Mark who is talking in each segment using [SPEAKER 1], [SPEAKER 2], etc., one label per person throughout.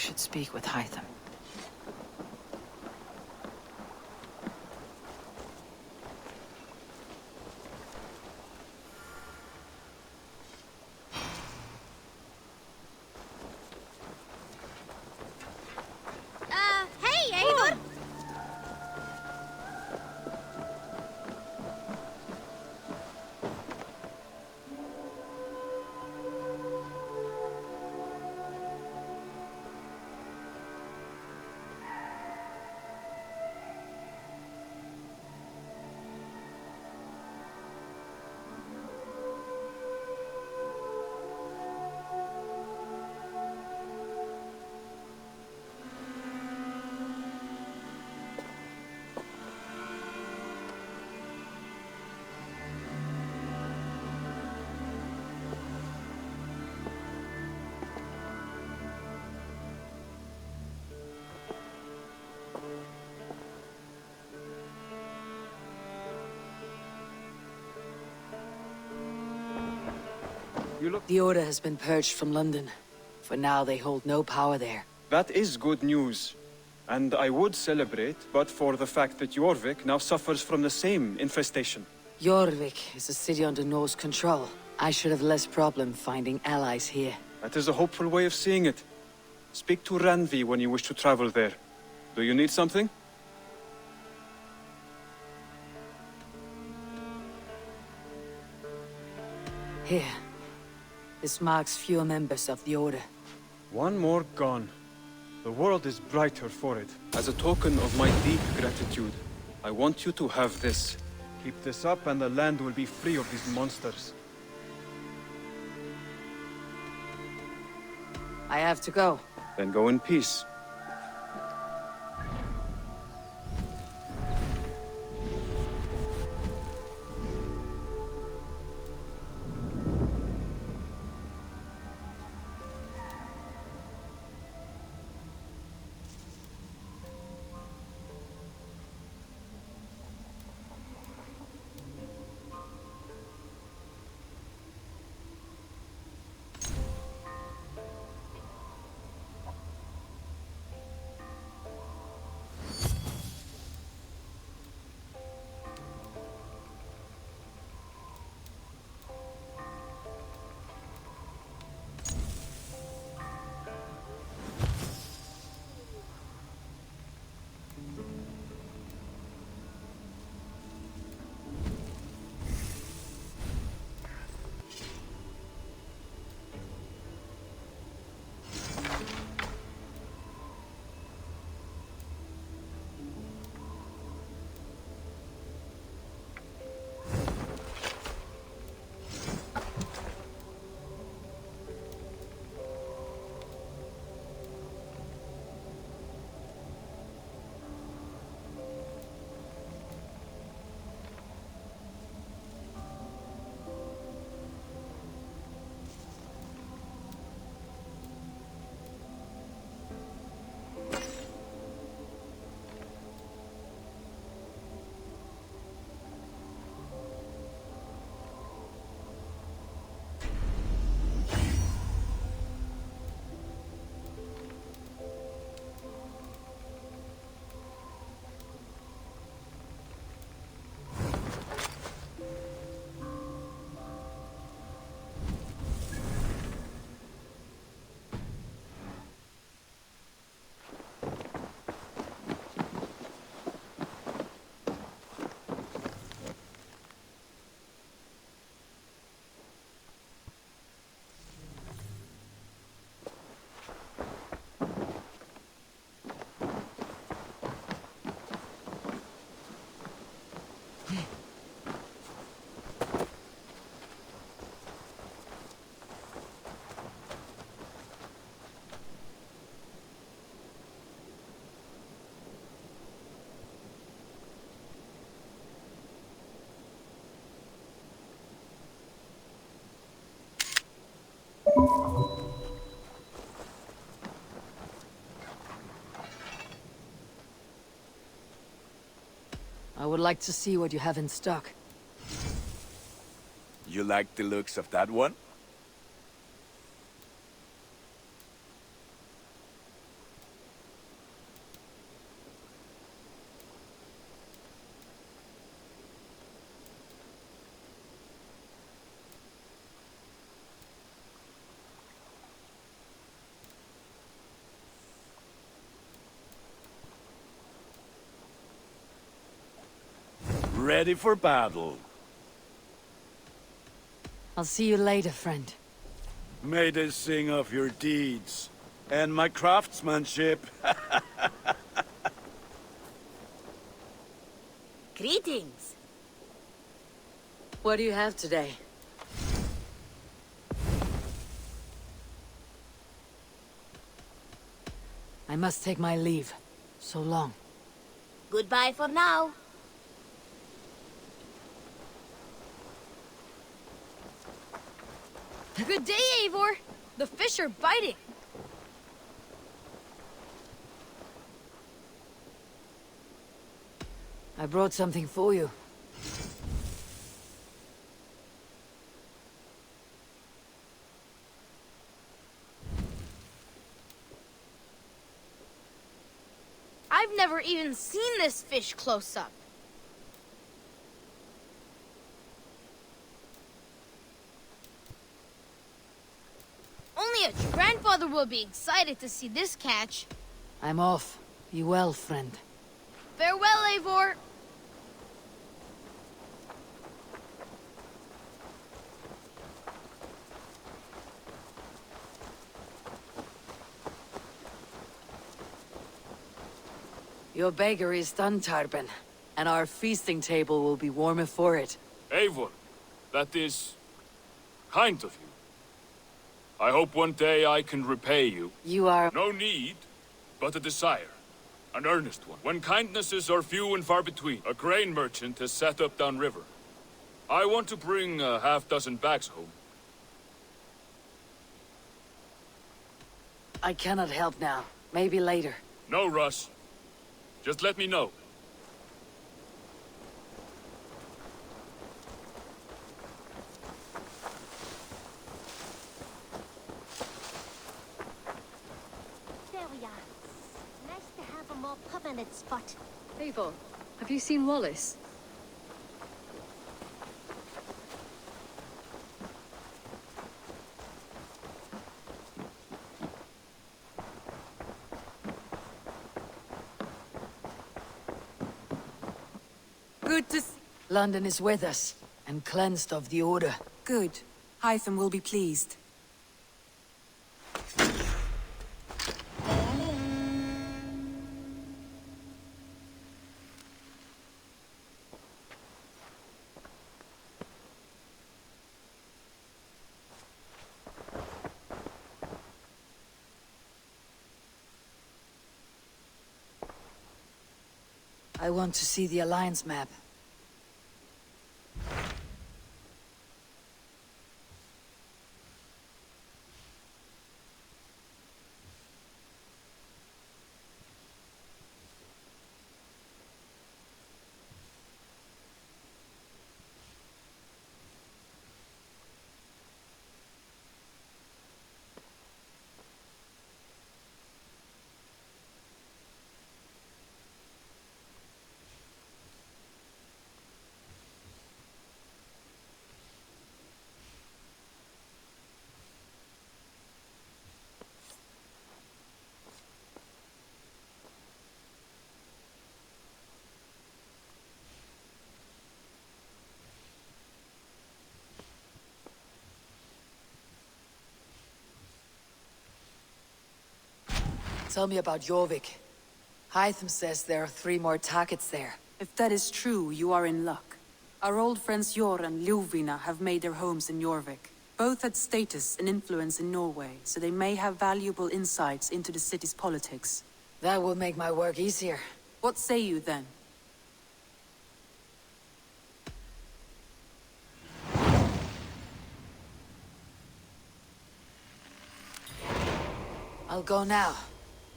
[SPEAKER 1] should speak with Hytham.
[SPEAKER 2] Hey, Eivor!
[SPEAKER 1] The Order has been purged from London. For now, they hold no power there.
[SPEAKER 3] That is good news. And I would celebrate, but for the fact that Jorvik now suffers from the same infestation.
[SPEAKER 1] Jorvik is a city under Norse control. I should have less problem finding allies here.
[SPEAKER 3] That is a hopeful way of seeing it. Speak to Randvi when you wish to travel there. Do you need something?
[SPEAKER 1] Here. This marks fewer members of the Order.
[SPEAKER 3] One more gone. The world is brighter for it. As a token of my deep gratitude, I want you to have this. Keep this up and the land will be free of these monsters.
[SPEAKER 1] I have to go.
[SPEAKER 3] Then go in peace.
[SPEAKER 1] I would like to see what you have in stock.
[SPEAKER 4] You like the looks of that one?
[SPEAKER 2] ready for battle.
[SPEAKER 1] I'll see you later, friend.
[SPEAKER 2] May they sing of your deeds and my craftsmanship.
[SPEAKER 4] Greetings.
[SPEAKER 1] What do you have today? I must take my leave. So long.
[SPEAKER 4] Goodbye for now.
[SPEAKER 5] Good day, Eivor. The fish are biting.
[SPEAKER 1] I brought something for you.
[SPEAKER 5] I've never even seen this fish close up. Only a grandfather will be excited to see this catch.
[SPEAKER 1] I'm off. Be well, friend.
[SPEAKER 5] Farewell, Eivor.
[SPEAKER 1] Your bakery is done, Tarben, and our feasting table will be warmer for it.
[SPEAKER 6] Eivor, that is kind of you. I hope one day I can repay you.
[SPEAKER 1] You are...
[SPEAKER 6] No need, but a desire. An earnest one. When kindnesses are few and far between, a grain merchant has set up downriver. I want to bring a half-dozen bags home.
[SPEAKER 1] I cannot help now. Maybe later.
[SPEAKER 6] No rush. Just let me know.
[SPEAKER 4] There we are. Nice to have a more permanent spot.
[SPEAKER 7] Eivor, have you seen Wallace?
[SPEAKER 1] Good to... London is with us, and cleansed of the Order.
[SPEAKER 8] Good. Hytham will be pleased.
[SPEAKER 1] I want to see the Alliance map. Tell me about Jorvik. Hytham says there are 3 more targets there.
[SPEAKER 8] If that is true, you are in luck. Our old friends Jor and Ljuvina have made their homes in Jorvik. Both had status and influence in Norway, so they may have valuable insights into the city's politics.
[SPEAKER 1] That will make my work easier.
[SPEAKER 8] What say you then?
[SPEAKER 1] I'll go now.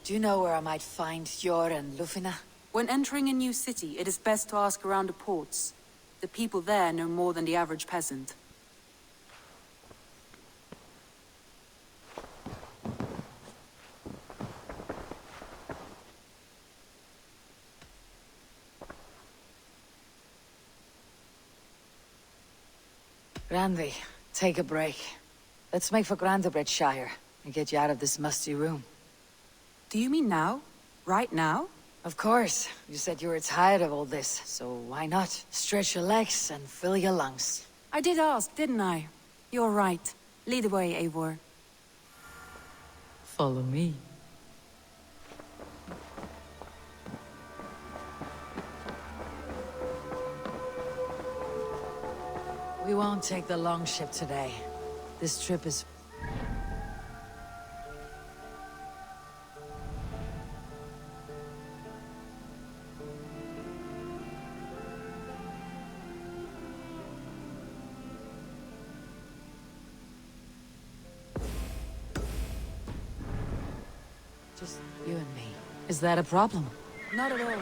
[SPEAKER 1] Do you know where I might find Jor and Ljuvina?
[SPEAKER 8] When entering a new city, it is best to ask around the ports. The people there know more than the average peasant.
[SPEAKER 1] Randvi, take a break. Let's make for Grandabridgeshire and get you out of this musty room.
[SPEAKER 8] Do you mean now? Right now?
[SPEAKER 1] Of course. You said you were tired of all this, so why not? Stretch your legs and fill your lungs.
[SPEAKER 8] I did ask, didn't I? You're right. Lead the way, Eivor.
[SPEAKER 1] Follow me. We won't take the long ship today. This trip is... just you and me. Is that a problem?
[SPEAKER 8] Not at all.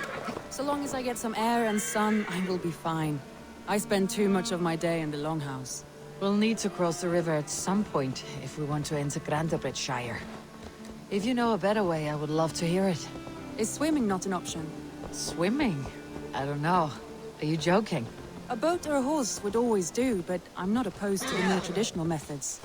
[SPEAKER 8] So long as I get some air and sun, I will be fine. I spend too much of my day in the Longhouse.
[SPEAKER 1] We'll need to cross the river at some point if we want to enter Grandabridgeshire. If you know a better way, I would love to hear it.
[SPEAKER 8] Is swimming not an option?
[SPEAKER 1] Swimming? I don't know. Are you joking?
[SPEAKER 8] A boat or a horse would always do, but I'm not opposed to the more traditional methods.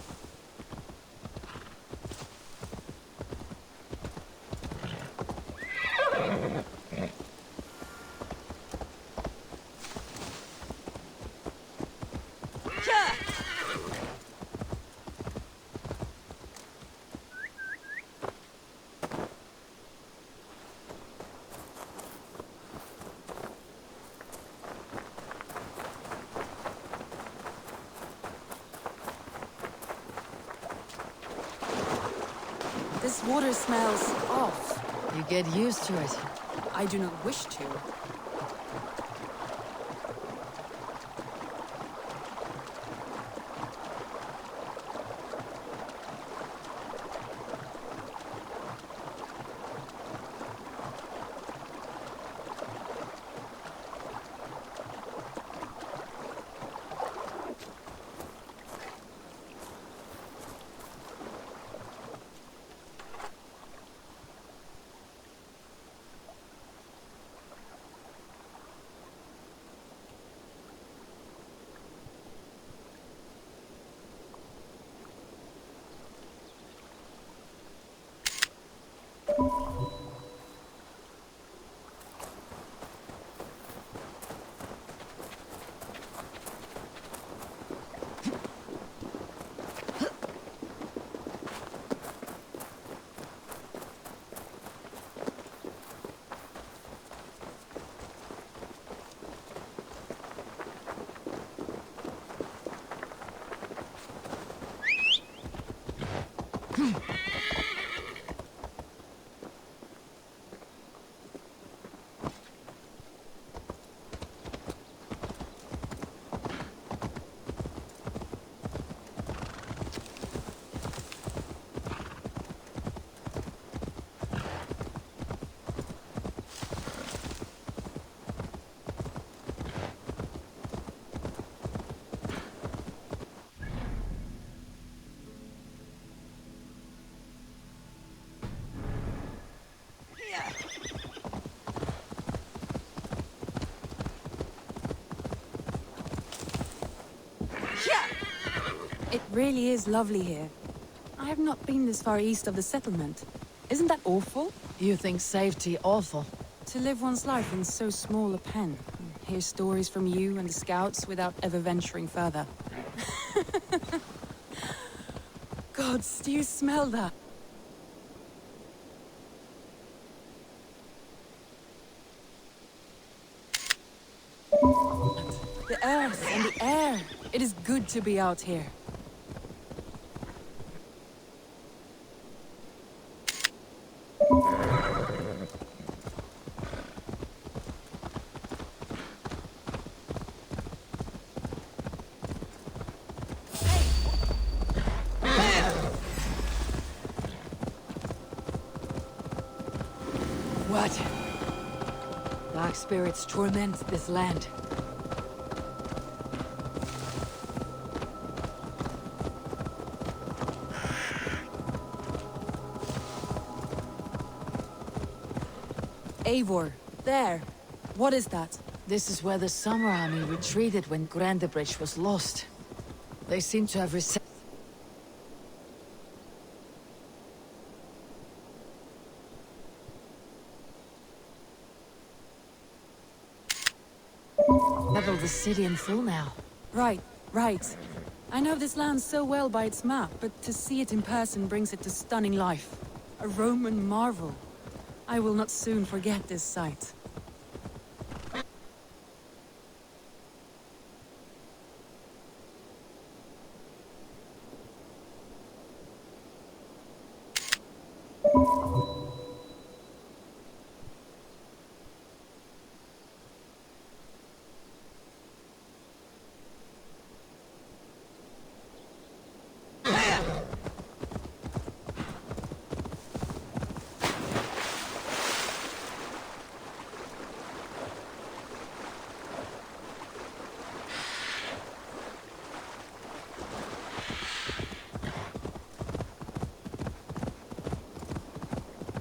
[SPEAKER 8] This water smells off.
[SPEAKER 1] You get used to it.
[SPEAKER 8] I do not wish to. It really is lovely here. I have not been this far east of the settlement. Isn't that awful?
[SPEAKER 1] You think safety awful?
[SPEAKER 8] To live one's life in so small a pen. Hear stories from you and the scouts without ever venturing further. Gods, do you smell that? The earth and the air. It is good to be out here.
[SPEAKER 1] What? Dark spirits torment this land.
[SPEAKER 8] Eivor, there. What is that?
[SPEAKER 1] This is where the Summer Army retreated when Grandabridge was lost. They seem to have reset. Settle the city in full now.
[SPEAKER 8] Right, right. I know this land so well by its map, but to see it in person brings it to stunning life. A Roman marvel. I will not soon forget this sight.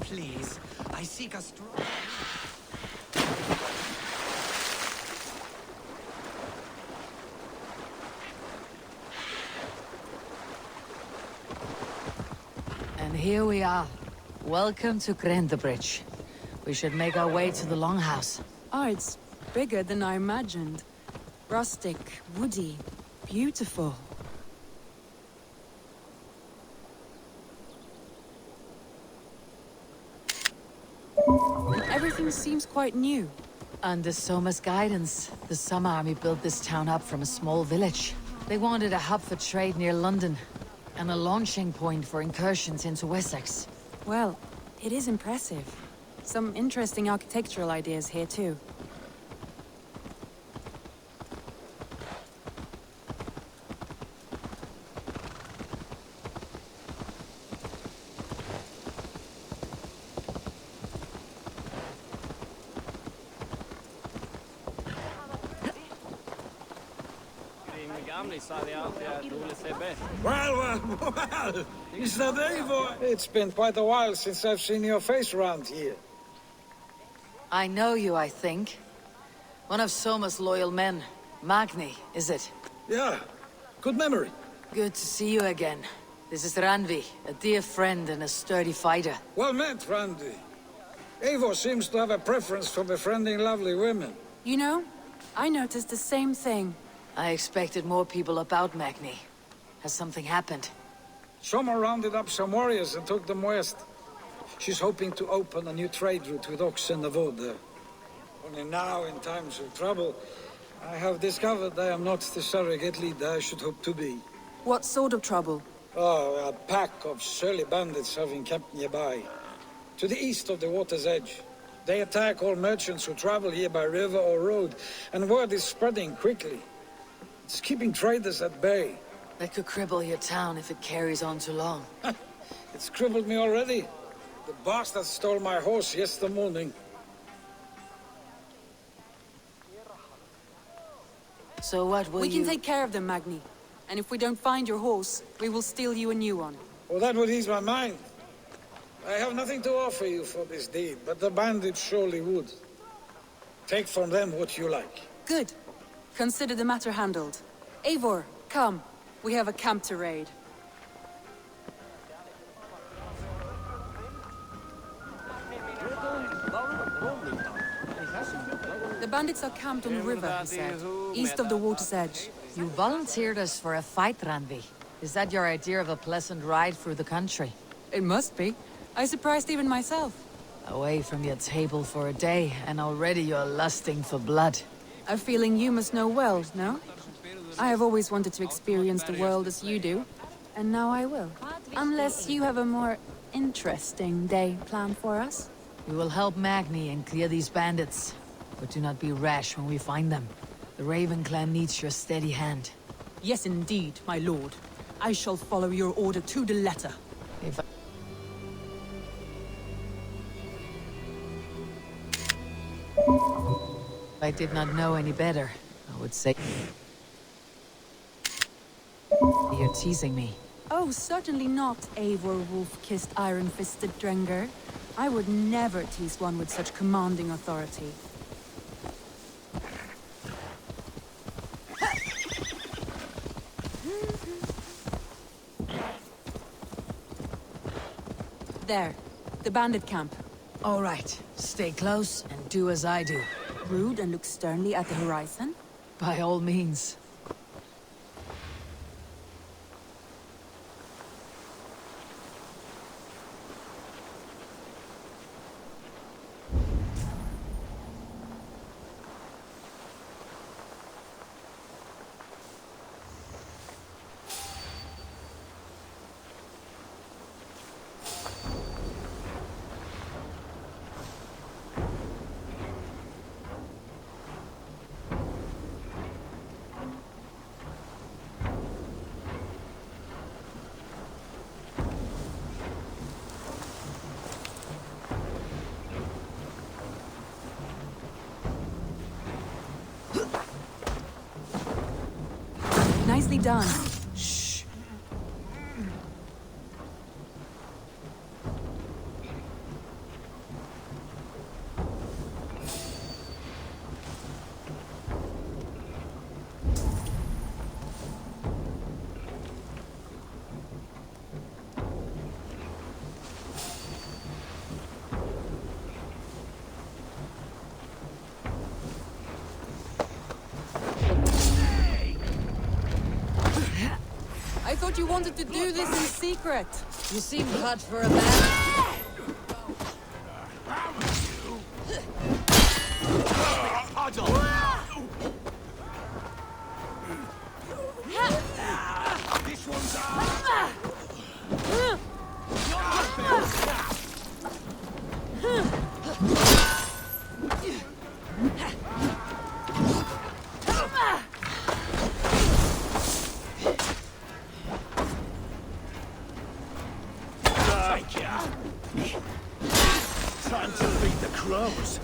[SPEAKER 9] Please, I seek a strong...
[SPEAKER 1] And here we are. Welcome to Grandbridge. We should make our way to the Longhouse.
[SPEAKER 8] Ah, it's bigger than I imagined. Rustic, woody, beautiful. Everything seems quite new.
[SPEAKER 1] Under Soma's guidance, the Summer Army built this town up from a small village. They wanted a hub for trade near London, and a launching point for incursions into Wessex.
[SPEAKER 8] Well, it is impressive. Some interesting architectural ideas here too.
[SPEAKER 10] Well, is that Eivor? It's been quite a while since I've seen your face around here.
[SPEAKER 1] I know you, I think. One of Soma's loyal men. Magni, is it?
[SPEAKER 10] Yeah, good memory.
[SPEAKER 1] Good to see you again. This is Randvi, a dear friend and a sturdy fighter.
[SPEAKER 10] Well met, Randvi. Eivor seems to have a preference for befriending lovely women.
[SPEAKER 8] You know, I noticed the same thing.
[SPEAKER 1] I expected more people about Magni. Has something happened?
[SPEAKER 10] Soma rounded up some warriors and took them west. She's hoping to open a new trade route with oxen of wood there. Only now, in times of trouble, I have discovered I am not the surrogate leader I should hope to be.
[SPEAKER 8] What sort of trouble?
[SPEAKER 10] Oh, a pack of surly bandits have encamped nearby. To the east of the water's edge. They attack all merchants who travel here by river or road, and word is spreading quickly. It's keeping traders at bay.
[SPEAKER 1] That could cripple your town if it carries on too long.
[SPEAKER 10] It's crippled me already. The bastard stole my horse yesterday morning.
[SPEAKER 1] So what will
[SPEAKER 8] We can take care of them, Magni. And if we don't find your horse, we will steal you a new one.
[SPEAKER 10] Well, that would ease my mind. I have nothing to offer you for this deed, but the bandits surely would. Take from them what you like.
[SPEAKER 8] Good. Consider the matter handled. Eivor, come. We have a camp to raid. The bandits are camped on the river, he said, east of the water's edge.
[SPEAKER 1] You volunteered us for a fight, Randvi. Is that your idea of a pleasant ride through the country?
[SPEAKER 8] It must be. I surprised even myself.
[SPEAKER 1] Away from your table for a day, and already you're lusting for blood.
[SPEAKER 8] A feeling you must know well, no? I have always wanted to experience the world as you do, and now I will. Unless you have a more interesting day planned for us.
[SPEAKER 1] We will help Magni and clear these bandits. But do not be rash when we find them. The Raven clan needs your steady hand.
[SPEAKER 8] Yes, indeed, my lord. I shall follow your order to the letter.
[SPEAKER 1] If I did not know any better, I would say... You're teasing me.
[SPEAKER 8] Oh, certainly not, Eivor wolf-kissed iron-fisted Drenger. I would never tease one with such commanding authority. There, the bandit camp.
[SPEAKER 1] All right, stay close and do as I do.
[SPEAKER 8] Rude and look sternly at the horizon?
[SPEAKER 1] By all means.
[SPEAKER 8] Nicely done. I thought you wanted to do this in secret.
[SPEAKER 1] You seem cut for a battle.
[SPEAKER 9] This one's ours! Time to beat the crows.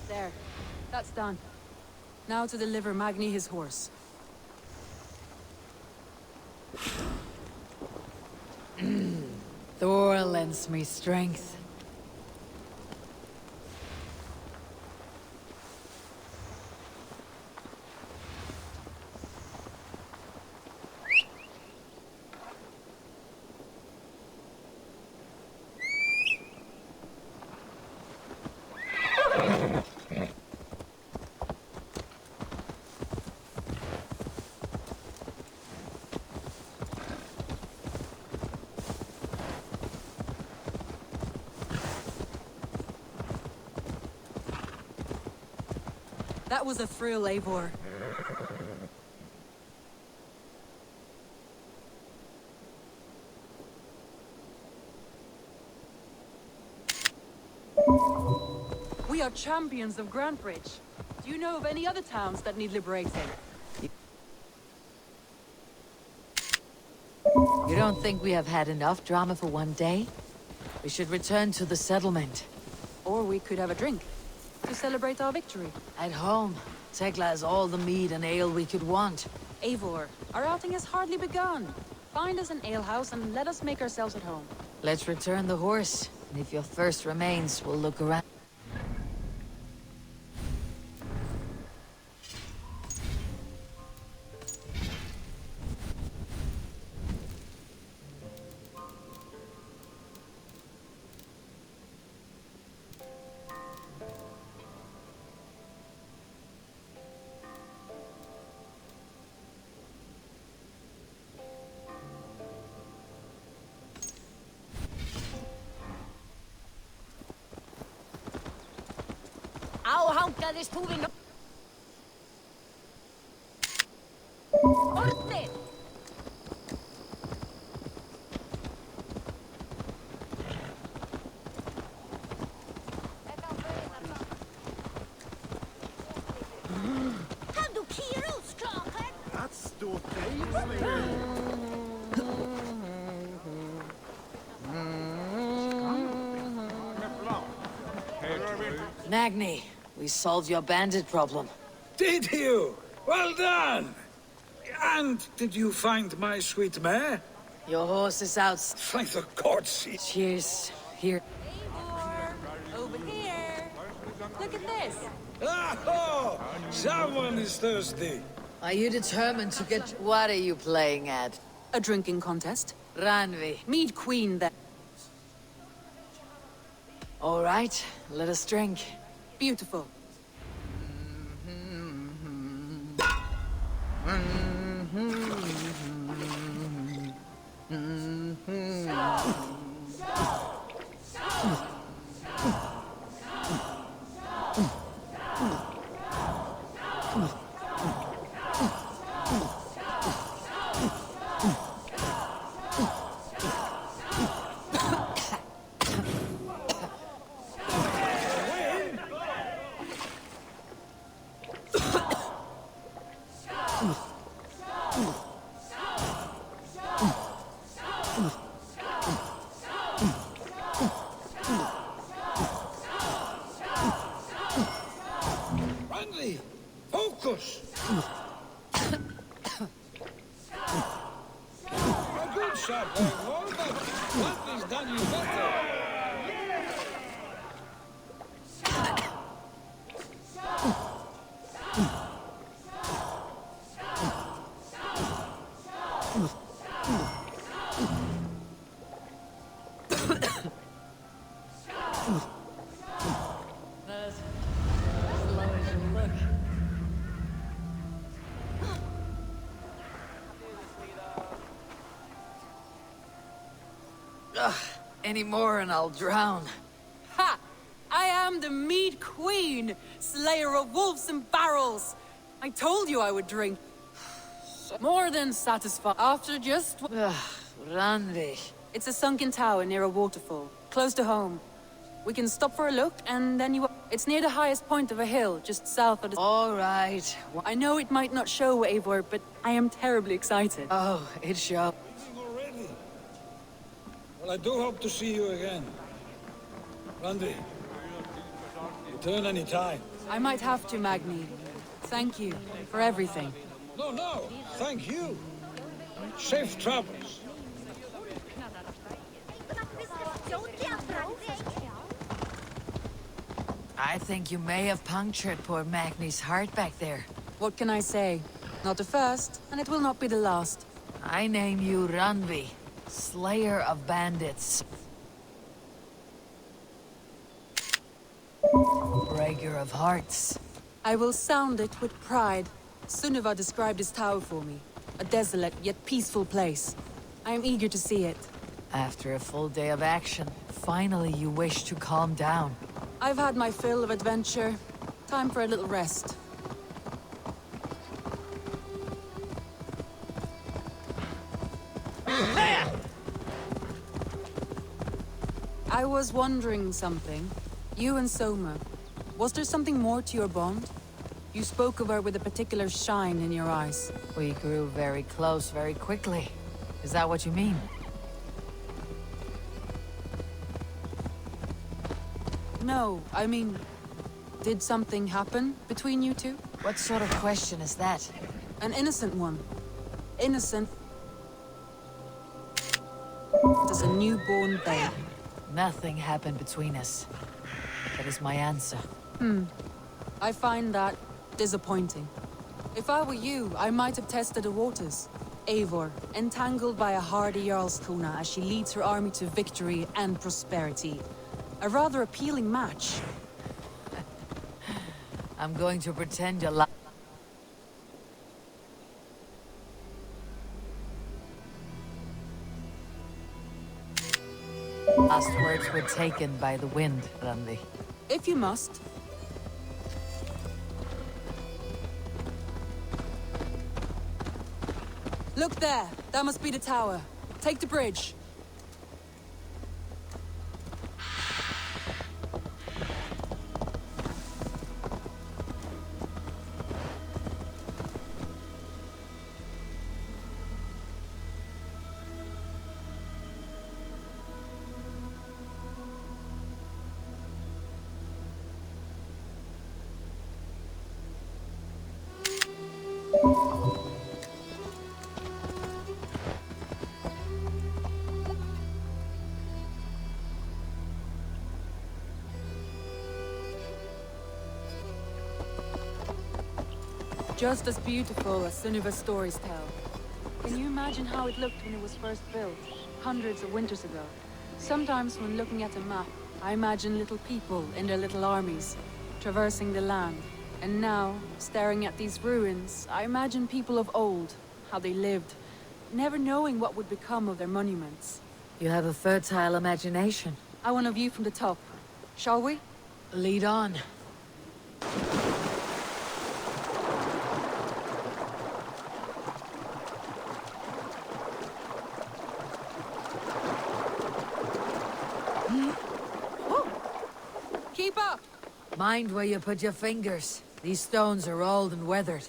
[SPEAKER 8] There. That's done. Now to deliver Magni his horse.
[SPEAKER 1] Thor lends me strength.
[SPEAKER 8] That was a thrill, Eivor. We are champions of Grantbridge. Do you know of any other towns that need liberating?
[SPEAKER 1] You don't think we have had enough drama for one day? We should return to the settlement.
[SPEAKER 8] Or we could have a drink to celebrate our victory.
[SPEAKER 1] At home, Tekla has all the mead and ale we could want.
[SPEAKER 8] Eivor, our outing has hardly begun. Find us an alehouse and let us make ourselves at home.
[SPEAKER 1] Let's return the horse, and if your thirst remains, we'll look around.
[SPEAKER 4] Hanka this moving up. Orte! How do keep
[SPEAKER 1] Magni, we solved your bandit problem.
[SPEAKER 10] Did you? Well done! And did you find my sweet mare?
[SPEAKER 1] Your horse is out.
[SPEAKER 10] Thank the gods.
[SPEAKER 1] Cheers. Here.
[SPEAKER 8] Over here! Look at this!
[SPEAKER 10] Oh, someone is thirsty.
[SPEAKER 1] Are you determined to get... What are you playing at?
[SPEAKER 8] A drinking contest.
[SPEAKER 1] Randvi.
[SPEAKER 8] Mead Queen then.
[SPEAKER 1] All right, let us drink.
[SPEAKER 8] Beautiful.
[SPEAKER 10] Randvi, focus! A good shot, Eivor, but Randvi's done you better.
[SPEAKER 1] Ugh, any more and I'll drown.
[SPEAKER 8] Ha! I am the Mead Queen, slayer of wolves and barrels. I told you I would drink. More than satisfied. After just...
[SPEAKER 1] Ugh, Randvi.
[SPEAKER 8] It's a sunken tower near a waterfall, close to home. We can stop for a look, and then you... It's near the highest point of a hill, just south of the...
[SPEAKER 1] All right.
[SPEAKER 8] I know it might not show, Eivor, but I am terribly excited.
[SPEAKER 1] Oh, it shows.
[SPEAKER 10] Already? Well, I do hope to see you again. Randvi, return any time.
[SPEAKER 8] I might have to, Magni. Thank you for everything.
[SPEAKER 10] No, thank you. Safe travels.
[SPEAKER 1] I think you may have punctured poor Magni's heart back there.
[SPEAKER 8] What can I say? Not the first, and it will not be the last.
[SPEAKER 1] I name you Randvi, Slayer of Bandits. Breaker of Hearts.
[SPEAKER 8] I will sound it with pride. Sunniva described this tower for me. A desolate yet peaceful place. I am eager to see it.
[SPEAKER 1] After a full day of action, finally you wish to calm down.
[SPEAKER 8] I've had my fill of adventure. Time for a little rest. I was wondering something. You and Soma. Was there something more to your bond? You spoke of her with a particular shine in your eyes.
[SPEAKER 1] We grew very close very quickly. Is that what you mean?
[SPEAKER 8] No, I mean... Did something happen between you two?
[SPEAKER 1] What sort of question is that?
[SPEAKER 8] An innocent one. Innocent as a newborn babe.
[SPEAKER 1] Nothing happened between us. That is my answer.
[SPEAKER 8] I find that disappointing. If I were you, I might have tested the waters. Eivor, entangled by a hardy Jarlskona as she leads her army to victory and prosperity. A rather appealing match.
[SPEAKER 1] I'm going to pretend you're Last words were taken by the wind, Randvi.
[SPEAKER 8] If you must. Look there! That must be the tower. Take the bridge. Just as beautiful as Sunniva's stories tell. Can you imagine how it looked when it was first built, hundreds of winters ago? Sometimes when looking at a map, I imagine little people in their little armies, traversing the land. And now, staring at these ruins, I imagine people of old, how they lived, never knowing what would become of their monuments.
[SPEAKER 1] You have a fertile imagination.
[SPEAKER 8] I want a view from the top. Shall we?
[SPEAKER 1] Lead on.
[SPEAKER 8] Keep up!
[SPEAKER 1] Mind where you put your fingers. These stones are old and weathered.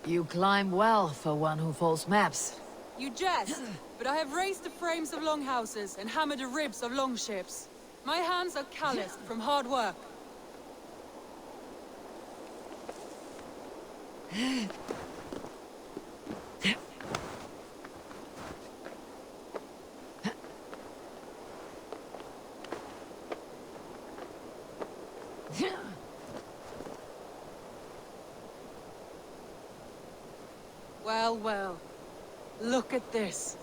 [SPEAKER 1] You climb well for one who folds maps.
[SPEAKER 8] You jest, but I have raised the frames of longhouses and hammered the ribs of longships. My hands are calloused from hard work. Well, well. Look at this.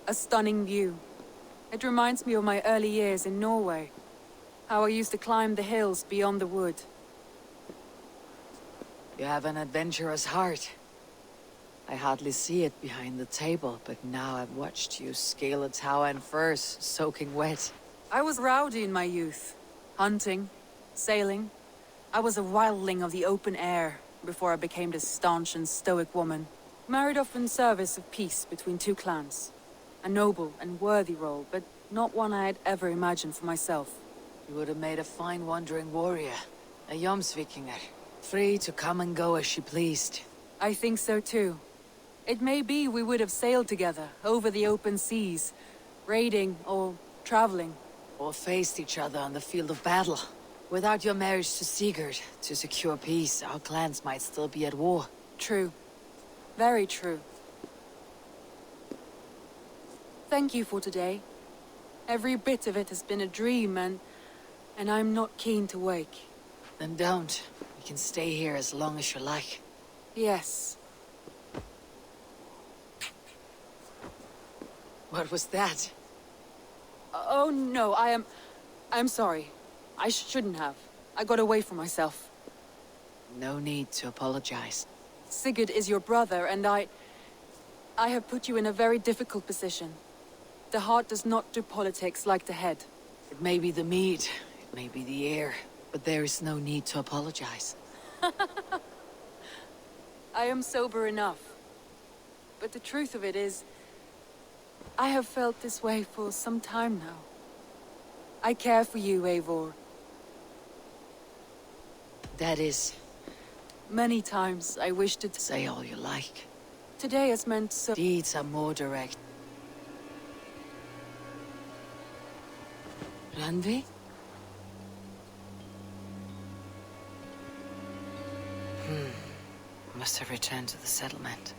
[SPEAKER 8] A stunning view. It reminds me of my early years in Norway. How I used to climb the hills beyond the wood.
[SPEAKER 1] You have an adventurous heart. I hardly see it behind the table, but now I've watched you scale a tower in furs, soaking wet.
[SPEAKER 8] I was rowdy in my youth. Hunting, sailing. I was a wildling of the open air, before I became this staunch and stoic woman. Married off in service of peace between two clans. A noble and worthy role, but not one I had ever imagined for myself.
[SPEAKER 1] You would have made a fine wandering warrior. A Jomsvikinger. Free to come and go as she pleased.
[SPEAKER 8] I think so too. It may be we would have sailed together, over the open seas, raiding or traveling.
[SPEAKER 1] Or faced each other on the field of battle. Without your marriage to Sigurd, to secure peace, our clans might still be at war.
[SPEAKER 8] True. Very true. Thank you for today. Every bit of it has been a dream, and I'm not keen to wake.
[SPEAKER 1] Then don't. You can stay here as long as you like.
[SPEAKER 8] Yes.
[SPEAKER 1] What was that?
[SPEAKER 8] Oh no, I'm sorry. I shouldn't have. I got away from myself.
[SPEAKER 1] No need to apologize.
[SPEAKER 8] Sigurd is your brother, and I have put you in a very difficult position. The heart does not do politics like the head.
[SPEAKER 1] It may be the mead, it may be the air, but there is no need to apologize.
[SPEAKER 8] I am sober enough. But the truth of it is, I have felt this way for some time now. I care for you, Eivor.
[SPEAKER 1] That is...
[SPEAKER 8] Many times I wished to
[SPEAKER 1] say all you like.
[SPEAKER 8] Today has meant so...
[SPEAKER 1] Deeds are more direct. Randvi? Must have returned to the settlement.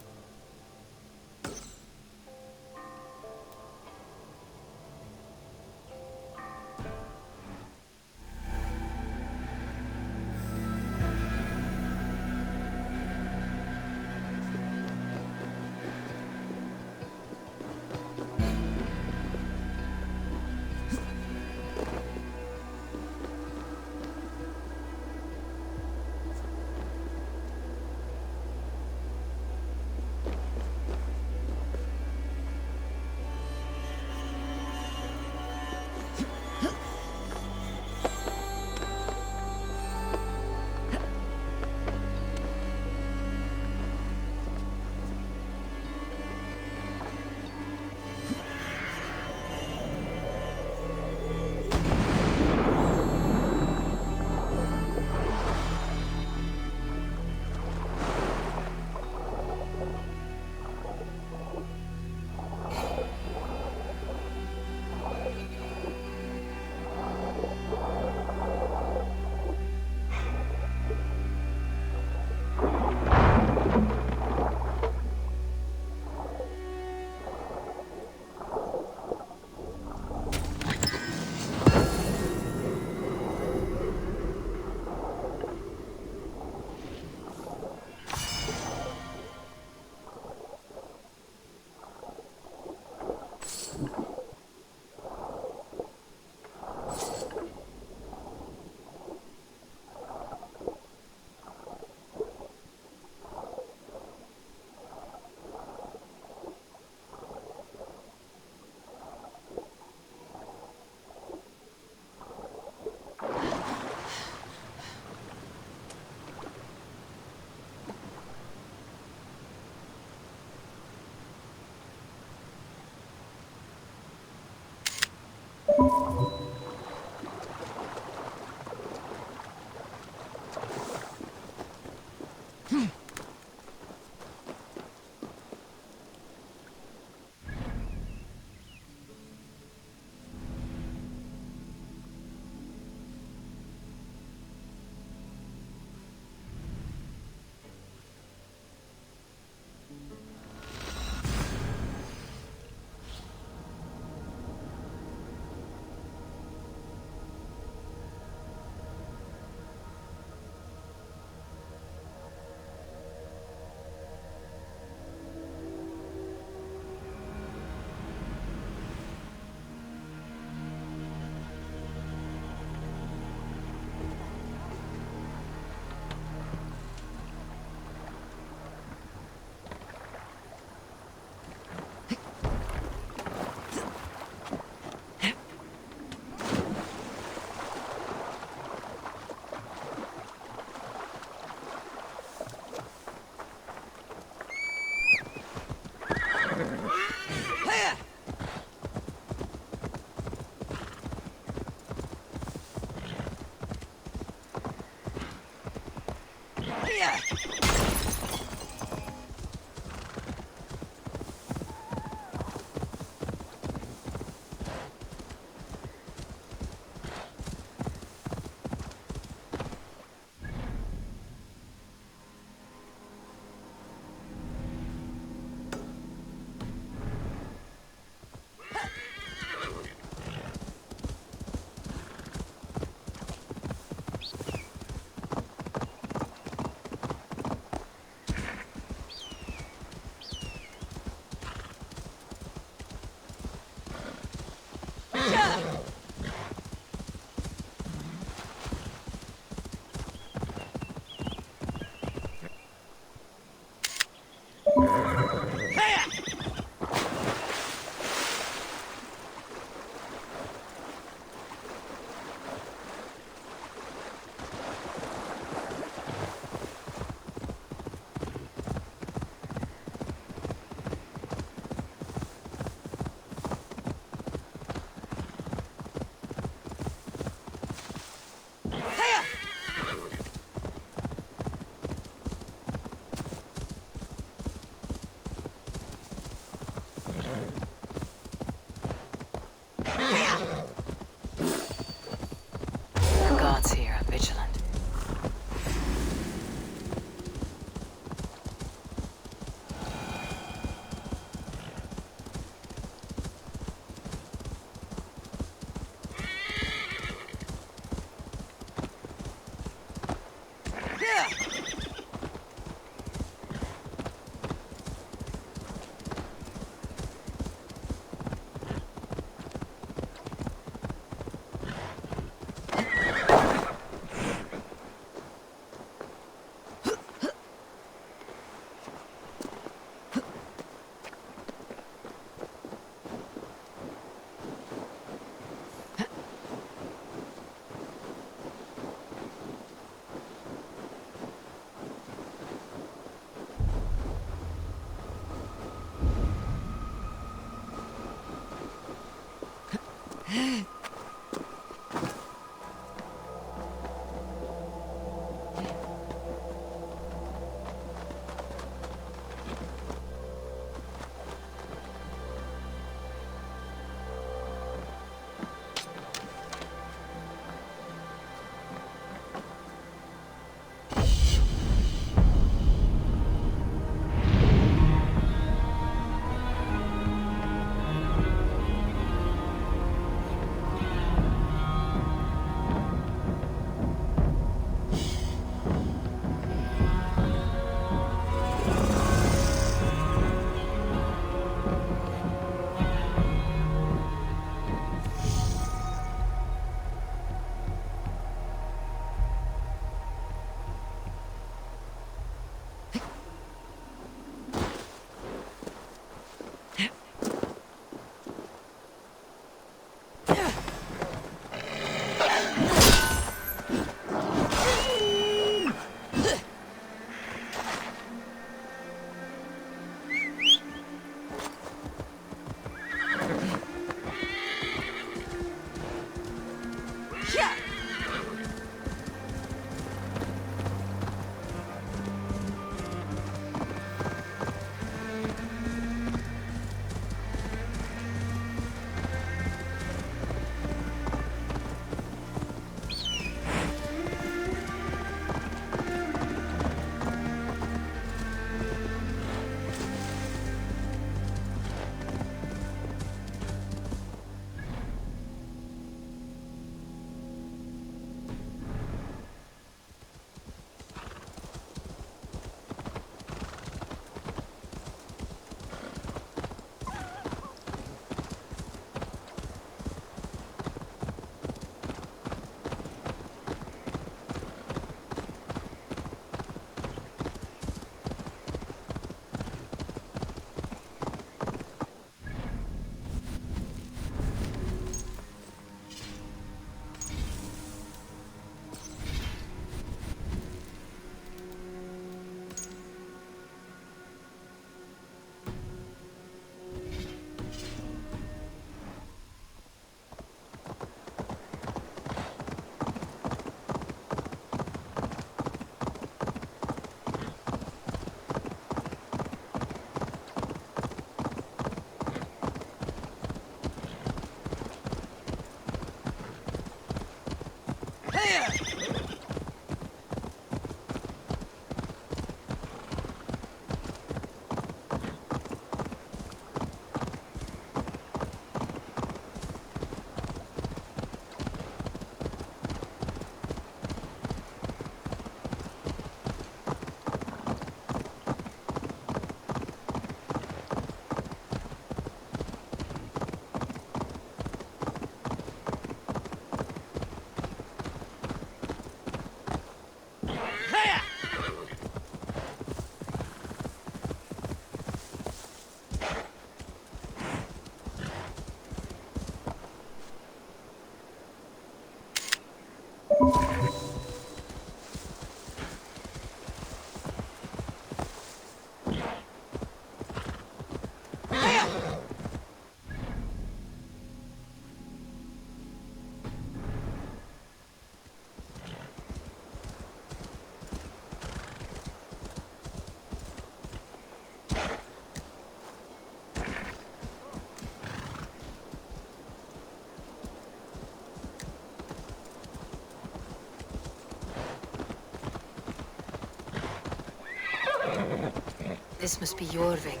[SPEAKER 1] This must be Jorvik.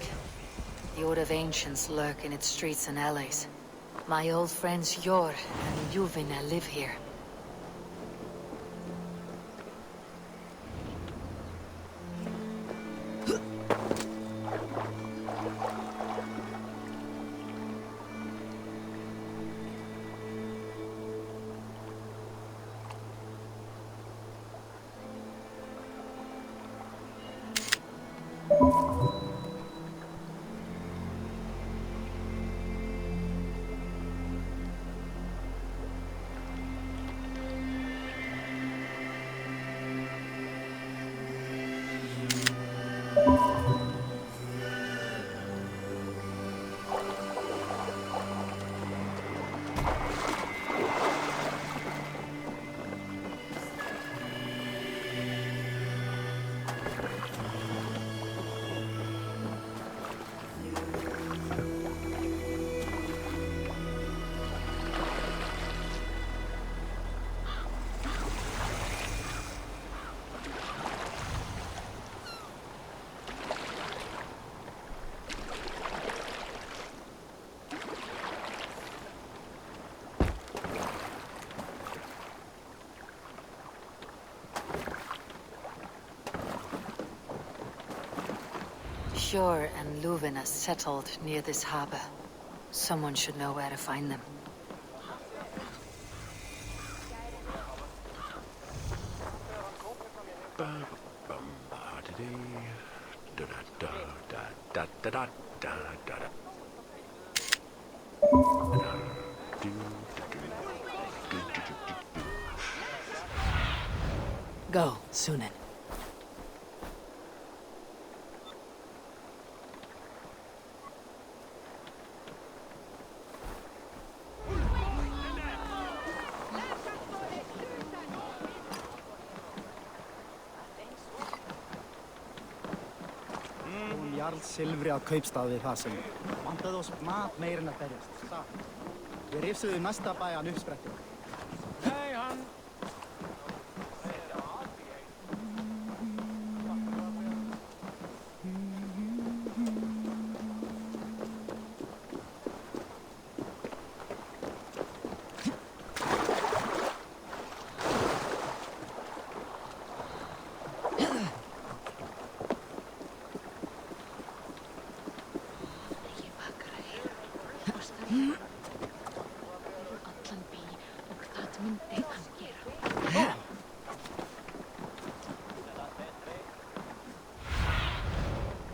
[SPEAKER 1] The Oath of Ancients lurk in its streets and alleys. My old friends Jor and Juvina live here. Sjor and Luvina settled near this harbor. Someone should know where to find them. Go, Sunan.
[SPEAKER 11] Silfri á kaupstað við það sem vantaði oss mat meir en að berjast. Satt. Við rifsuðum næsta bæjan uppsprettu. Hei, hann!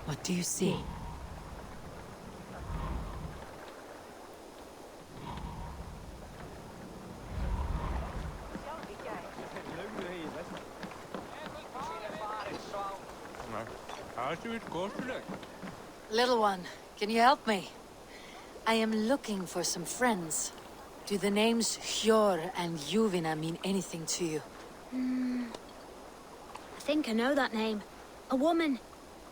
[SPEAKER 11] What do you see? Little one, can you help me? I am looking for some friends. Do the names Hjor and Juvina mean anything to you?
[SPEAKER 4] I think I know that name. A woman.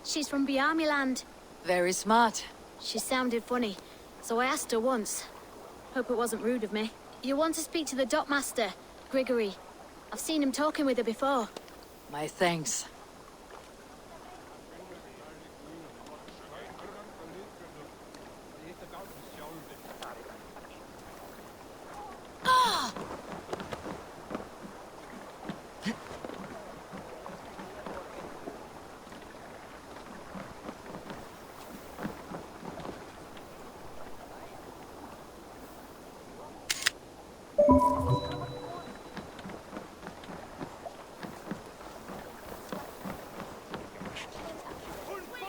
[SPEAKER 4] She's from Biamiland.
[SPEAKER 1] Very smart.
[SPEAKER 4] She sounded funny, so I asked her once. Hope it wasn't rude of me. You want to speak to the dockmaster, Grigory. I've seen him talking with her before.
[SPEAKER 1] My thanks.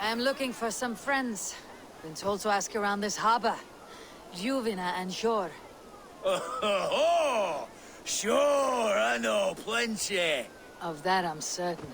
[SPEAKER 1] I'm looking for some friends. Been told to ask around this harbor. Juvina and Jor.
[SPEAKER 9] Oh, sure, I know plenty.
[SPEAKER 1] Of that I'm certain.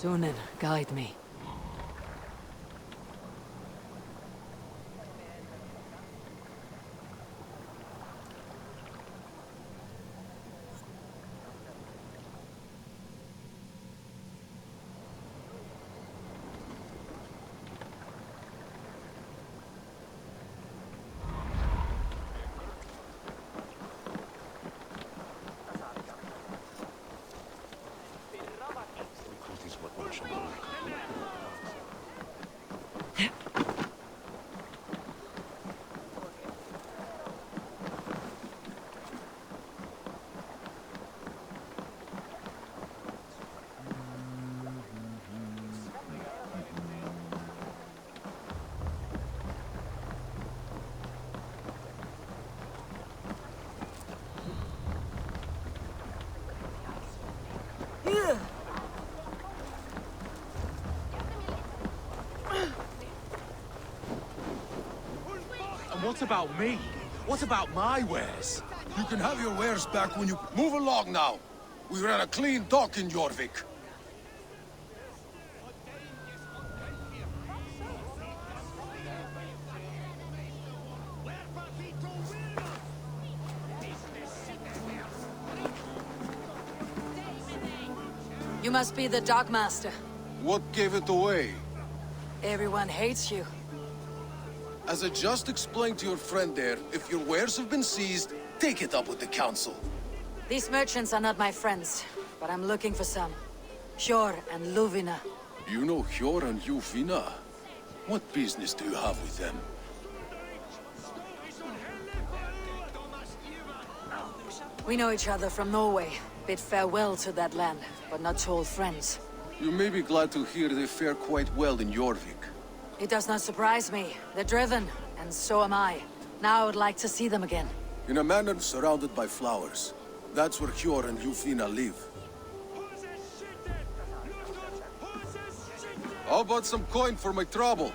[SPEAKER 11] Sunan, guide me.
[SPEAKER 9] And what about me? What about my wares?
[SPEAKER 12] You can have your wares back when you... Move along now! We ran a clean dock in Jorvik.
[SPEAKER 11] You must be the dockmaster.
[SPEAKER 12] What gave it away?
[SPEAKER 11] Everyone hates you.
[SPEAKER 12] As I just explained to your friend there, if your wares have been seized, take it up with the council.
[SPEAKER 11] These merchants are not my friends, but I'm looking for some. Hjor and Luvina.
[SPEAKER 12] You know Hjor and Juvina? What business do you have with them?
[SPEAKER 11] We know each other from Norway. Bid farewell to that land, but not to old friends.
[SPEAKER 12] You may be glad to hear they fare quite well in Jorvik.
[SPEAKER 11] It does not surprise me. They're driven, and so am I. Now I would like to see them again.
[SPEAKER 12] In a manor surrounded by flowers. That's where Hjor and Juvina live. How about some coin for my trouble?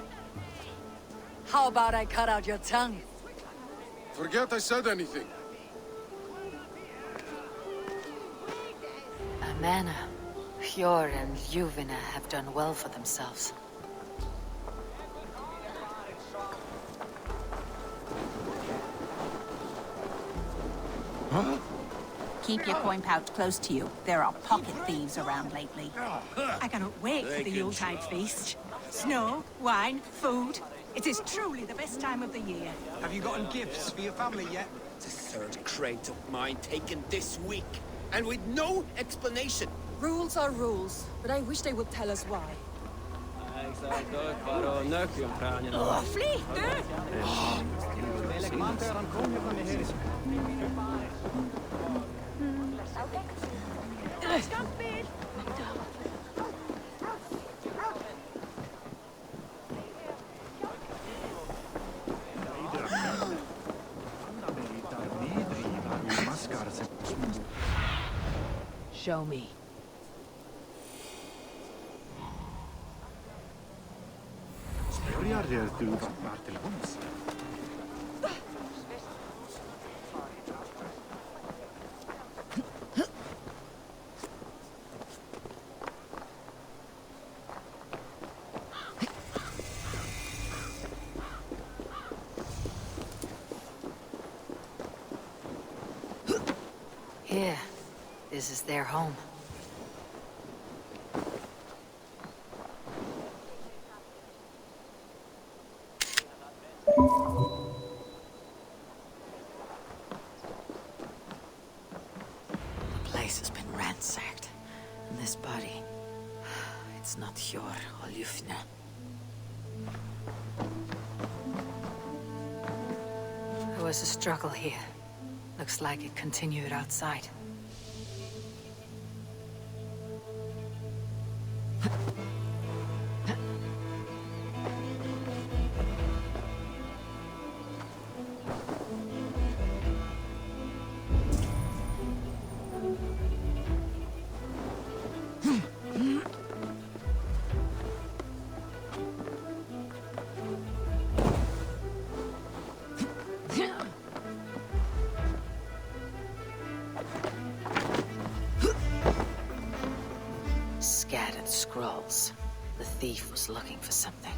[SPEAKER 11] How about I cut out your tongue?
[SPEAKER 12] Forget I said anything.
[SPEAKER 11] Amana, Hjor and Juvina have done well for themselves.
[SPEAKER 12] Huh?
[SPEAKER 13] Keep your coin pouch close to you. There are pocket thieves around lately.
[SPEAKER 14] I cannot wait for the Yuletide feast. Snow, wine, food. It is truly the best time of the year.
[SPEAKER 15] Have you gotten gifts for your family yet?
[SPEAKER 16] The third crate of mine taken this week, and with no explanation.
[SPEAKER 17] Rules are rules, but I wish they would tell us why.
[SPEAKER 14] Oh, fleet,
[SPEAKER 11] Show me. Here. This is their home. The place has been ransacked. And this body... It's not Hjor or Ljufna. There was a struggle here. Looks like it continued outside. scrolls. The thief was looking for something.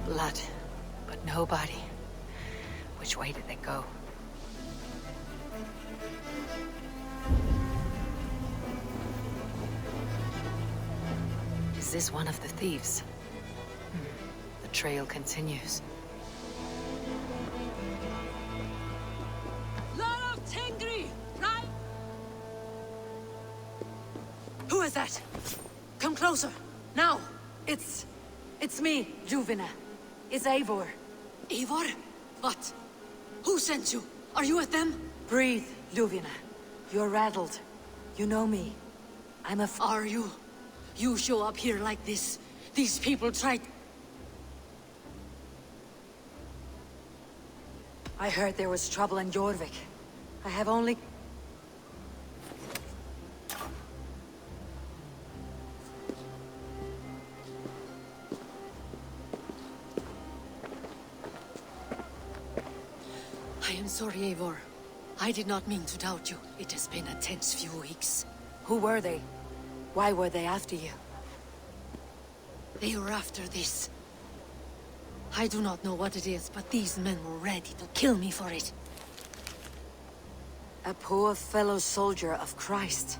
[SPEAKER 11] Blood, but nobody. Which way did they go? Is this one of the thieves? The trail continues. Lord of Tengri! Right? Who is that? Come closer, now! It's me, Juvina. It's Eivor. Eivor? What? Who sent you? Are you with them? Breathe, Ljuvina. You're rattled. You know me. Are you? You show up here like this. These people tried... I heard there was trouble in Jorvik. I have only... I am sorry, Eivor. I did not mean to doubt you. It has been a tense few weeks. Who were they? Why were they after you? They were after this. I do not know what it is, but these men were ready to kill me for it. A poor fellow soldier of Christ.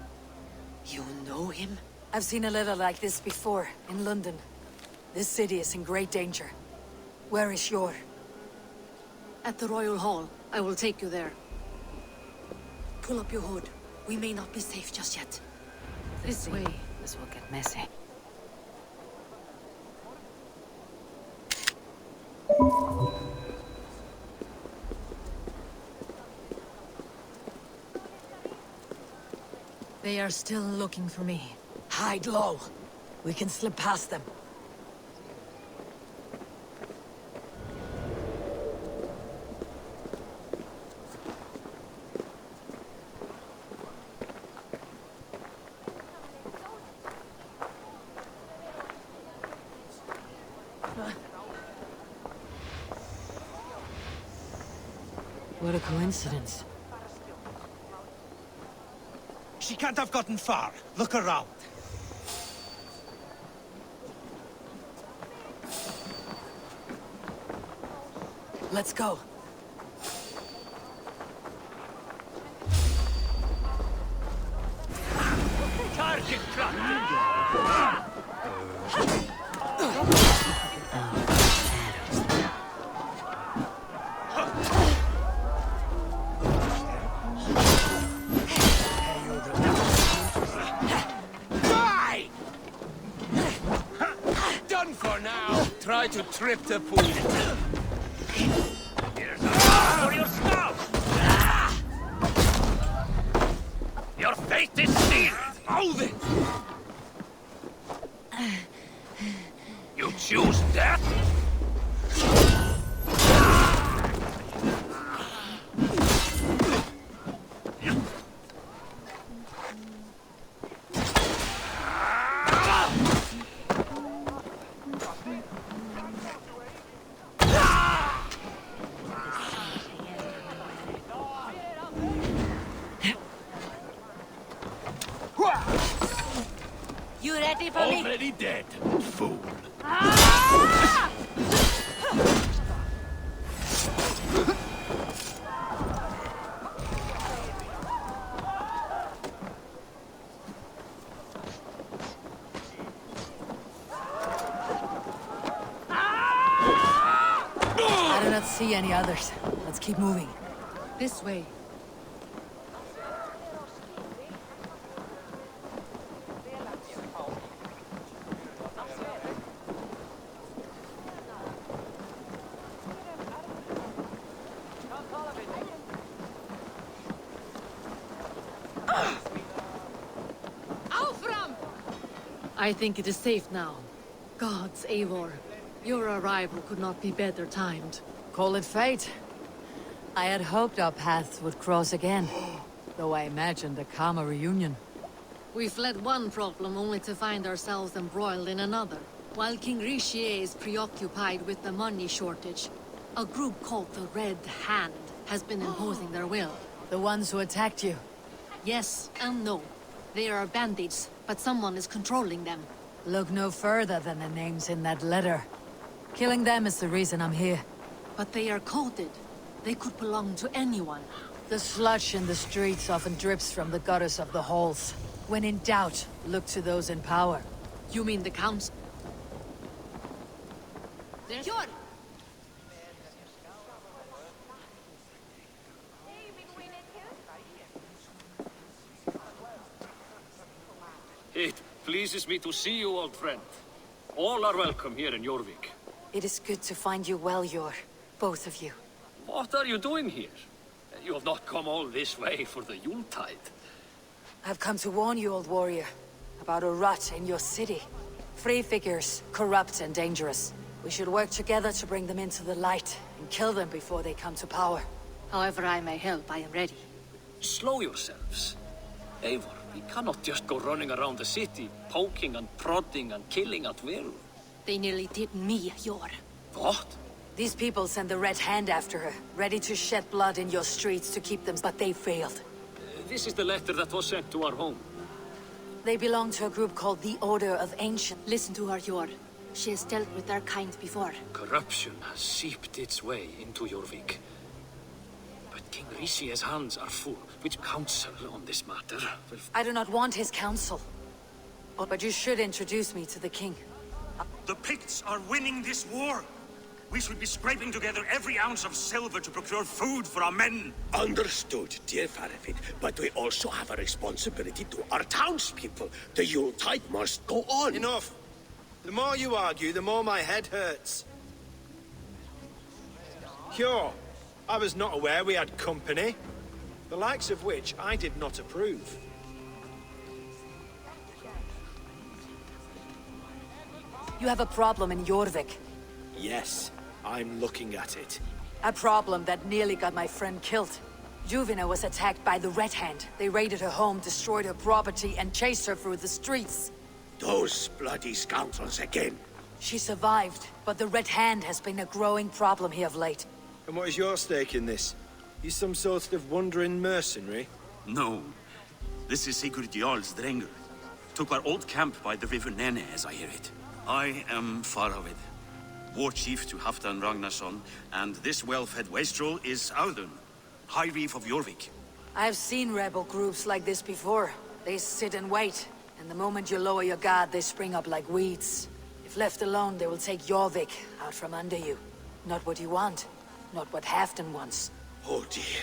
[SPEAKER 11] You know him? I've seen a letter like this before, in London. This city is in great danger. Where is Yor? At the Royal Hall. I will take you there. Pull up your hood. We may not be safe just yet. This way. This will get messy. They are still looking for me. Hide low. We can slip past them. What a coincidence.
[SPEAKER 15] She can't have gotten far. Look around.
[SPEAKER 11] Let's go.
[SPEAKER 15] Target
[SPEAKER 16] Try to trip the fool.
[SPEAKER 15] Here's a for your snout! Your fate is sealed! Hold it! You choose death?
[SPEAKER 11] You ready for me?
[SPEAKER 15] Already dead, fool.
[SPEAKER 11] I do not see any others. Let's keep moving. This way.
[SPEAKER 18] I think it is safe now. Gods, Eivor. Your arrival could not be better timed.
[SPEAKER 1] Call it fate. I had hoped our paths would cross again, though I imagined a calmer reunion.
[SPEAKER 18] We fled one problem only to find ourselves embroiled in another. While King Richier is preoccupied with the money shortage, a group called the Red Hand has been imposing their will.
[SPEAKER 1] The ones who attacked you?
[SPEAKER 18] Yes and no. They are bandits, but someone is controlling them.
[SPEAKER 1] Look no further than the names in that letter. Killing them is the reason I'm here.
[SPEAKER 18] But they are coded. They could belong to anyone.
[SPEAKER 1] The sludge in the streets often drips from the gutters of the halls. When in doubt, look to those in power.
[SPEAKER 18] You mean the council?
[SPEAKER 5] Bjorn!
[SPEAKER 15] It pleases me to see you, old friend. All are welcome here in Jorvik.
[SPEAKER 11] It is good to find you well, Yor. Both of you.
[SPEAKER 15] What are you doing here? You have not come all this way for the Yuletide.
[SPEAKER 11] I've come to warn you, old warrior, about a rot in your city. Free figures, corrupt and dangerous. We should work together to bring them into the light and kill them before they come to power.
[SPEAKER 18] However I may help, I am ready.
[SPEAKER 15] Slow yourselves. Eivor, we cannot just go running around the city, poking and prodding and killing at will.
[SPEAKER 18] They nearly did me, Yor.
[SPEAKER 15] What?
[SPEAKER 11] These people sent the Red Hand after her, ready to shed blood in your streets to keep them, but they failed.
[SPEAKER 15] This is the letter that was sent to our home.
[SPEAKER 11] They belong to a group called the Order of Ancient.
[SPEAKER 18] Listen to her, Yor. She has dealt with their kind before.
[SPEAKER 15] Corruption has seeped its way into Jorvik. But King Richier's hands are full. Which counsel on this matter will...
[SPEAKER 11] I do not want his counsel. But you should introduce me to the king.
[SPEAKER 9] The Picts are winning this war. We should be scraping together every ounce of silver to procure food for our men.
[SPEAKER 19] Understood, dear Faravid, but we also have a responsibility to our townspeople. The Yuletide must go on.
[SPEAKER 16] Enough. The more you argue, the more my head hurts.
[SPEAKER 20] Cure, I was not aware we had company, the likes of which I did not approve.
[SPEAKER 11] You have a problem in Jorvik.
[SPEAKER 20] Yes, I'm looking at it.
[SPEAKER 11] A problem that nearly got my friend killed. Juvina was attacked by the Red Hand. They raided her home, destroyed her property, and chased her through the streets.
[SPEAKER 19] Those bloody scoundrels again.
[SPEAKER 11] She survived, but the Red Hand has been a growing problem here of late.
[SPEAKER 20] And what is your stake in this? You some sort of wandering mercenary?
[SPEAKER 9] No. This is Sigurd Jarl's Drenger. Took our old camp by the river Nene, as I hear it. I am Faravid, war chief to Halfdan Ragnarsson, and this well-fed wastrel is Audun, High Reef of Jorvik.
[SPEAKER 11] I have seen rebel groups like this before. They sit and wait, and the moment you lower your guard, they spring up like weeds. If left alone, they will take Jorvik out from under you. Not what you want, not what Halfdan wants.
[SPEAKER 19] Oh dear.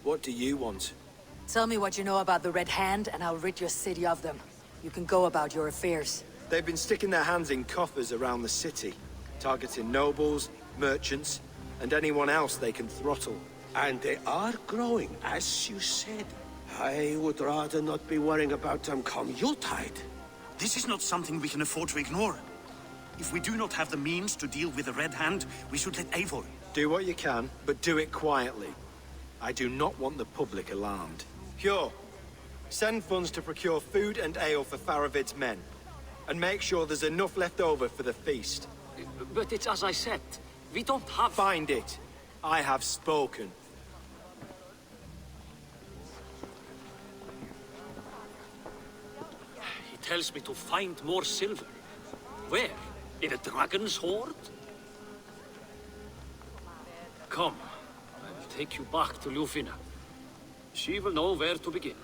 [SPEAKER 20] What do you want?
[SPEAKER 11] Tell me what you know about the Red Hand, and I'll rid your city of them. You can go about your affairs.
[SPEAKER 20] They've been sticking their hands in coffers around the city, targeting nobles, merchants, and anyone else they can throttle.
[SPEAKER 19] And they are growing, as you said. I would rather not be worrying about them come Yuletide.
[SPEAKER 9] This is not something we can afford to ignore. If we do not have the means to deal with the Red Hand, we should let Eivor.
[SPEAKER 20] Do what you can, but do it quietly. I do not want the public alarmed. Pure. Send funds to procure food and ale for Faravid's men. And make sure there's enough left over for the feast.
[SPEAKER 15] But it's as I said. We don't have...
[SPEAKER 20] Find it. I have spoken.
[SPEAKER 15] He tells me to find more silver. Where? In a dragon's hoard? Come. I'll take you back to Ljufina. She will know where to begin.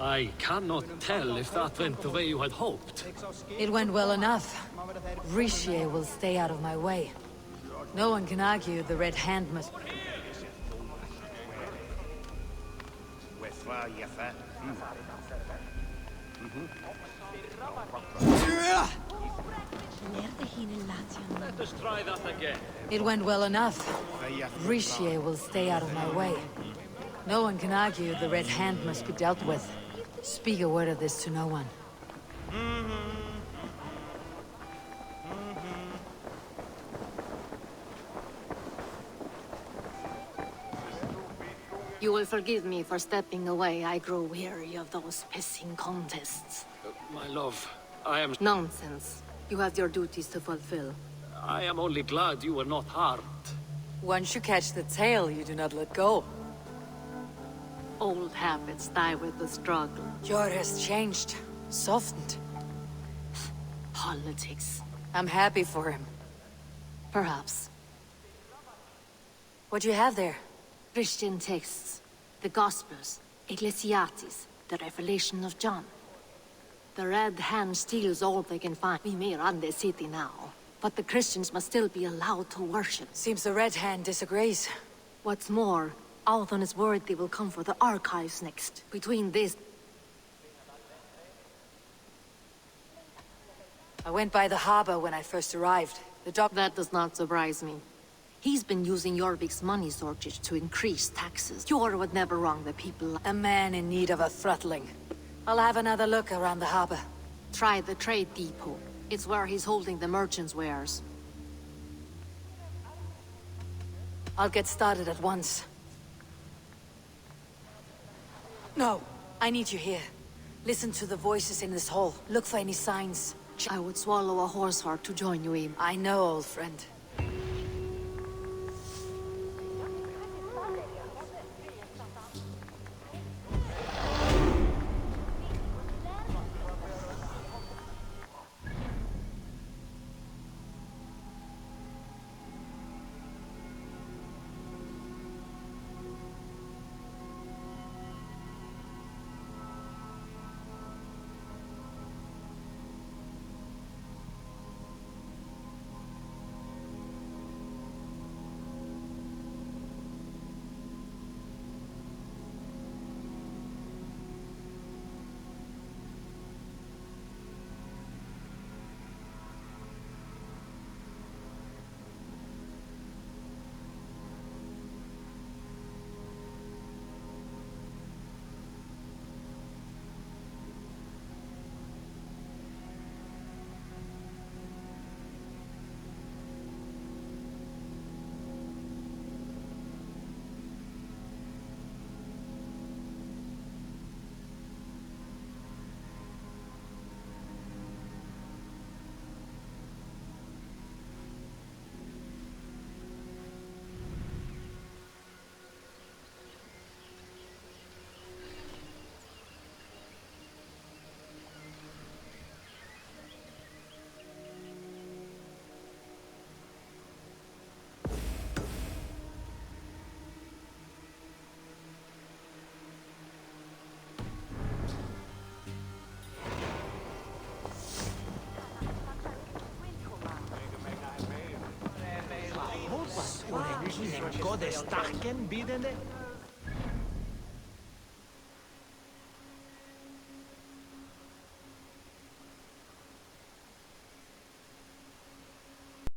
[SPEAKER 15] I cannot tell if that went the way you had hoped.
[SPEAKER 1] It went well enough. Richier will stay out of my way. No one can argue the Red Hand must...
[SPEAKER 15] Let us try that again.
[SPEAKER 1] It went well enough. Richier will stay out of my way. No one can argue the Red Hand must be dealt with. Speak a word of this to no one.
[SPEAKER 18] You will forgive me for stepping away. I grow weary of those pissing contests.
[SPEAKER 15] My love, I am...
[SPEAKER 18] Nonsense. You have your duties to fulfill.
[SPEAKER 15] I am only glad you were not harmed.
[SPEAKER 11] Once you catch the tail, you do not let go.
[SPEAKER 18] Old habits die with the struggle.
[SPEAKER 11] Yor has changed. Softened.
[SPEAKER 18] Politics.
[SPEAKER 11] I'm happy for him.
[SPEAKER 18] Perhaps.
[SPEAKER 11] What do you have there?
[SPEAKER 18] Christian texts. The Gospels. Ecclesiastes. The Revelation of John. The Red Hand steals all they can find. We may run the city now, but the Christians must still be allowed to worship.
[SPEAKER 11] Seems the Red Hand disagrees.
[SPEAKER 18] What's more, Althon is worried they will come for the archives next. Between this...
[SPEAKER 11] I went by the harbor when I first arrived. The dock...
[SPEAKER 18] That does not surprise me. He's been using Jorvik's money shortage to increase taxes. Jor would never wrong the people.
[SPEAKER 11] A man in need of a throttling. I'll have another look around the harbor.
[SPEAKER 18] Try the trade depot. It's where he's holding the merchants' wares.
[SPEAKER 11] I'll get started at once. No, I need you here. Listen to the voices in this hall. Look for any signs.
[SPEAKER 18] I would swallow a horse heart to join you, Im.
[SPEAKER 11] I know, old friend.
[SPEAKER 19] Godestachken bidende?